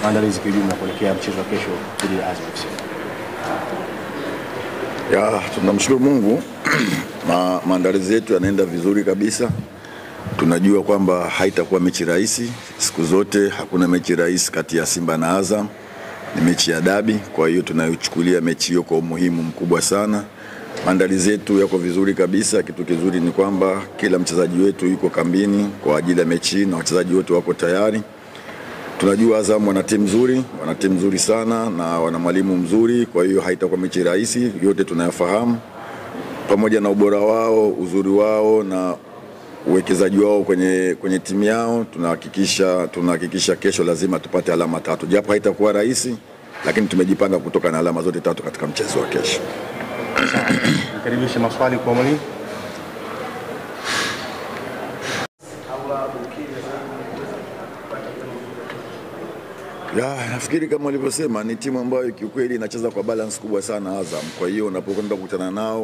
maandalizi kwa jumla kuelekea mchezo wa kesho dhidi ya Azam FC? Tunamshukuru Mungu. Maandalizi yetu yanaenda vizuri kabisa. Tunajua kwamba haitakuwa mechi rahisi. Siku zote hakuna mechi rahisi kati ya Simba na Azam. Ni mechi ya dabi, kwa hiyo tunayochukulia mechi hiyo kwa umuhimu mkubwa sana. Maandalizi yetu yako vizuri kabisa. Kitu kizuri ni kwamba kila mchezaji wetu yuko kambini kwa ajili ya mechi na wachezaji wote wako tayari. Tunajua Azam wana timu nzuri sana na wana mwalimu mzuri, kwa hiyo haitakuwa mechi rahisi. Yote tunayafahamu. Pamoja na ubora wao, uzuri wao na uwekezaji wao kwenye timu yao, tunahakikisha kesho lazima tupate alama 3. Japo haitakuwa rahisi, lakini tumejipanga kutoka na alama zote 3 katika mchezo wa kesho. Nikaribisha maswali kwa mwalimu. Nafikiri kama walivyosema ni timu ambayo kiukweli inacheza kwa balance kubwa sana Azam. Kwa hiyo unapokwenda kukutana nao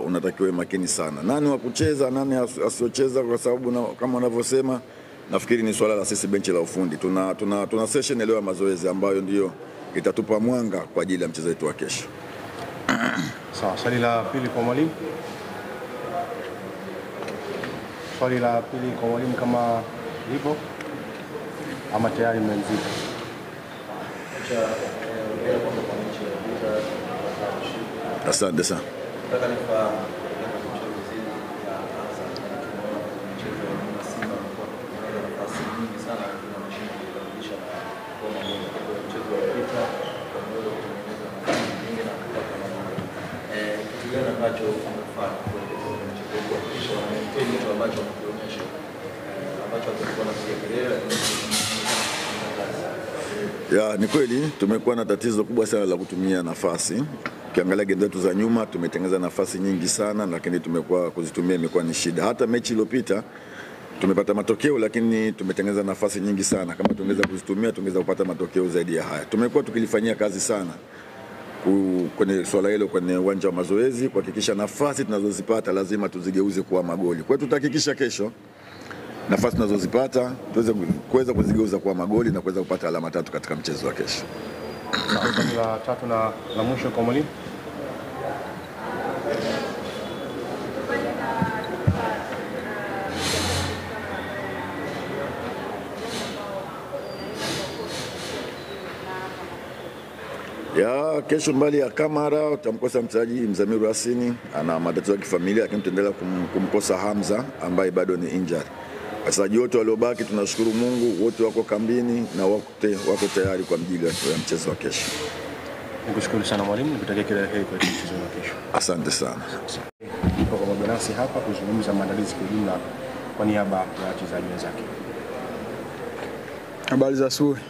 unatakiwa makini sana. Nani wa kucheza, nani asiocheza, kwa sababu kama wanavyosema nafikiri ni swala la sisi benchi la ufundi. Tuna session leo ya mazoezi ambayo ndio itatupa mwanga kwa ajili ya mchezo wetu wa kesho. Sawa, swali la pili kwa mwalimu. Swali la pili kwa mwalimu kama lipo ama tayari mmemzika? Asante sana. Ni kweli tumekuwa na tatizo kubwa sana la kutumia nafasi. Ukiangalia game zetu za nyuma tumetengeneza nafasi nyingi sana, lakini tumekuwa kuzitumia imekuwa ni shida. Hata mechi iliyopita tumepata matokeo, lakini tumetengeneza nafasi nyingi sana. Kama tungeweza kuzitumia tungeweza kupata matokeo zaidi ya haya. Tumekuwa tukilifanyia kazi sana kwenye swala hilo kwenye uwanja wa mazoezi, kuhakikisha nafasi tunazozipata lazima tuzigeuze kuwa magoli. Kwa hiyo tutahakikisha kesho nafasi tunazozipata tuweze kuzigeuza kuwa magoli na kuweza kupata alama 3 katika mchezo wa kesho. Swali la tatu na la mwisho kwa mwalimu. Kesho mbali ya Kamara utamkosa mchezaji Mzamiru Hasini, ana matatizo ya kifamilia, lakini tutaendelea kumkosa Hamza ambaye bado ni injured. Wachezaji wote waliobaki tunashukuru Mungu, wote wako kambini na wako tayari kwa ajili ya mchezo wa kesho. Nikushukuru sana mwalimu, nikutakia kila la heri kwa mchezo wa kesho. Asante sana. Nipo pamoja nasi hapa kuzungumza maandalizi kwa jumla kwa niaba ya wachezaji wenzake. Habari za asubuhi.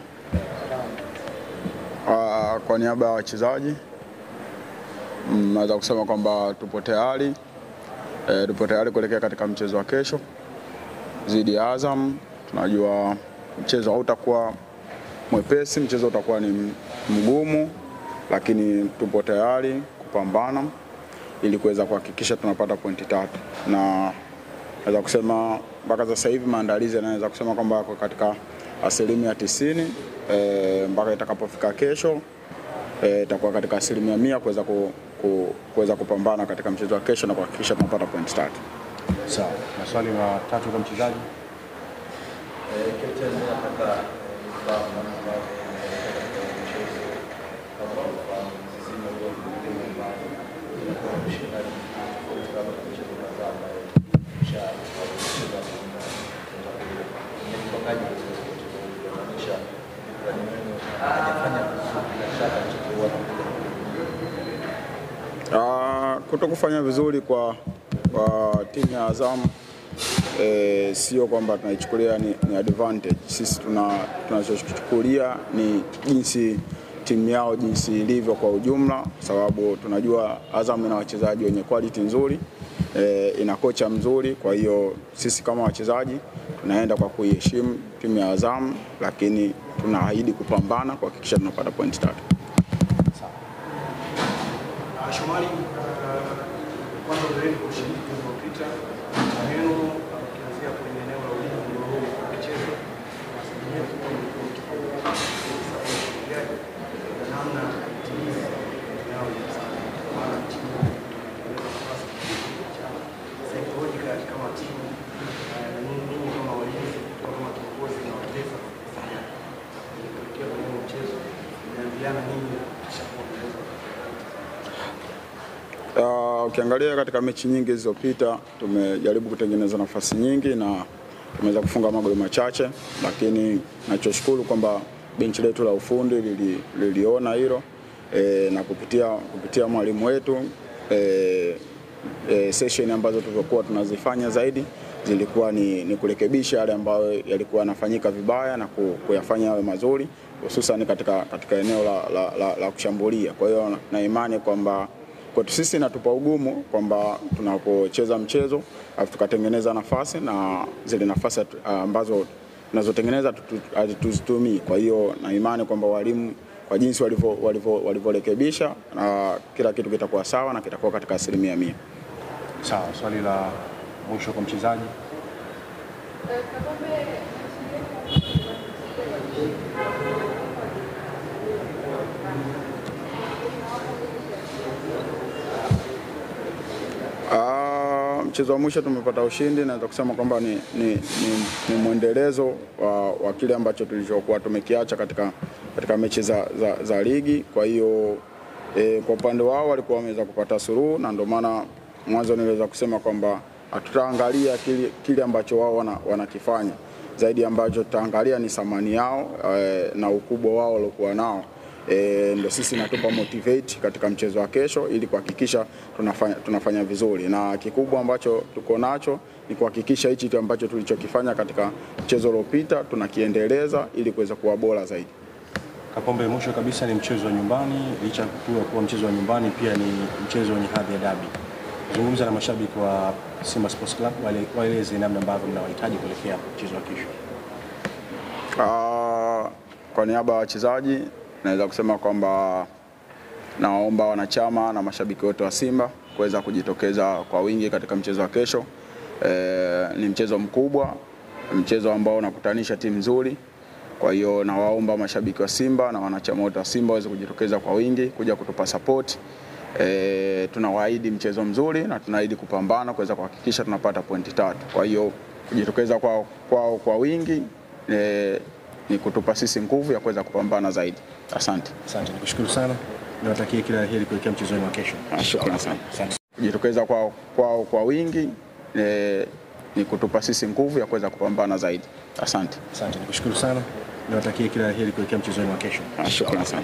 Kwa niaba ya wachezaji naweza kusema kwamba tupo tayari kuelekea katika mchezo wa kesho dhidi ya Azam. Tunajua mchezo hautakuwa mwepesi, mchezo utakuwa ni mgumu, lakini tupo tayari kupambana ili kuweza kuhakikisha tunapata pointi 3. Na naweza kusema mpaka sasa hivi maandalizi yanaweza kusema kwamba kwa katika 90% mpaka itakapofika kesho itakuwa katika 100% kuweza kupambana katika mchezo wa kesho na kuhakikisha tunapata pointi 3. Sawa. Maswali matatu kwa mchezaji. Kutokufanya vizuri kwa timu ya Azam sio kwamba tunaichukulia ni advantage. Sisi tunachochukulia ni jinsi timu yao jinsi ilivyo kwa ujumla, sababu tunajua Azam ina wachezaji wenye quality nzuri, ina kocha mzuri. Kwa hiyo sisi kama wachezaji tunaenda kwa kuiheshimu timu ya Azam, lakini tunaahidi kupambana kuhakikisha tunapata point 3. Shomari, kwanza uzoefu wa ushiriki uliopita maneno ukianzia kwenye eneo la ulinzi wa michezo kujadiliana nini kishakuwa. Ukiangalia katika mechi nyingi zilizopita tumejaribu kutengeneza nafasi nyingi na tumeweza kufunga magoli machache, lakini nachoshukuru kwamba benchi letu la ufundi liliona hilo na kupitia mwalimu wetu session ambazo tulikuwa tunazifanya zaidi zilikuwa ni kurekebisha yale ambayo yalikuwa yanafanyika vibaya na kuyafanya yawe mazuri, hususan katika eneo la kushambulia. Kwa hiyo na imani kwamba kwetu sisi natupa ugumu kwamba tunapocheza mchezo afu tukatengeneza nafasi na zile nafasi ambazo tunazotengeneza tuzitumii. Kwa hiyo na imani kwamba walimu kwa jinsi walivyorekebisha na kila kitu kitakuwa sawa na kitakuwa katika 100%. Sawa, swali la mwisho kwa mchezaji. Mchezo wa mwisho tumepata ushindi, naweza kusema kwamba ni mwendelezo wa kile ambacho tulichokuwa tumekiacha katika mechi za ligi. Kwa hiyo kwa upande wao walikuwa wameweza kupata suluhu, na ndio maana mwanzo niliweza kusema kwamba hatutaangalia kile ambacho wao wanakifanya, zaidi ambacho tutaangalia ni thamani yao na ukubwa wao waliokuwa nao. Ndio sisi natupa motivate katika mchezo wa kesho ili kuhakikisha tunafanya vizuri, na kikubwa ambacho tuko nacho ni kuhakikisha hichi ambacho tulichokifanya katika mchezo uliopita tunakiendeleza ili kuweza kuwa bora zaidi. Kapombe, mwisho kabisa, ni mchezo wa nyumbani, licha ya kuwa mchezo wa nyumbani pia ni mchezo wenye hadhi ya dabi. Zungumza na mashabiki wa Simba Sports Club waeleze namna ambavyo mnawahitaji kuelekea mchezo wa kesho. Kwa niaba ya wachezaji naweza kusema kwamba naomba wanachama na mashabiki wote wa Simba kuweza kujitokeza kwa wingi katika mchezo wa kesho. Ni mchezo mkubwa, mchezo ambao unakutanisha timu nzuri. Kwa hiyo nawaomba mashabiki wa Simba na wanachama wote wa Simba waweze kujitokeza kwa wingi kuja kutupa support. Tunawaahidi mchezo mzuri na tunaahidi kupambana kuweza kuhakikisha tunapata pointi 3. Kwa hiyo kujitokeza kwa wingi ni kutupa sisi nguvu ya kuweza kupambana zaidi. Asante. Asante, nikushukuru sana. Niwatakie kila la heri kuelekea mchezo wa kesho. Shukrani sana. Kujitokeza kwa wingi ni kutupa sisi nguvu ya kuweza kupambana zaidi. Asante. Asante, nikushukuru sana. Niwatakie kila la heri kuelekea mchezo wa kesho. Shukrani sana.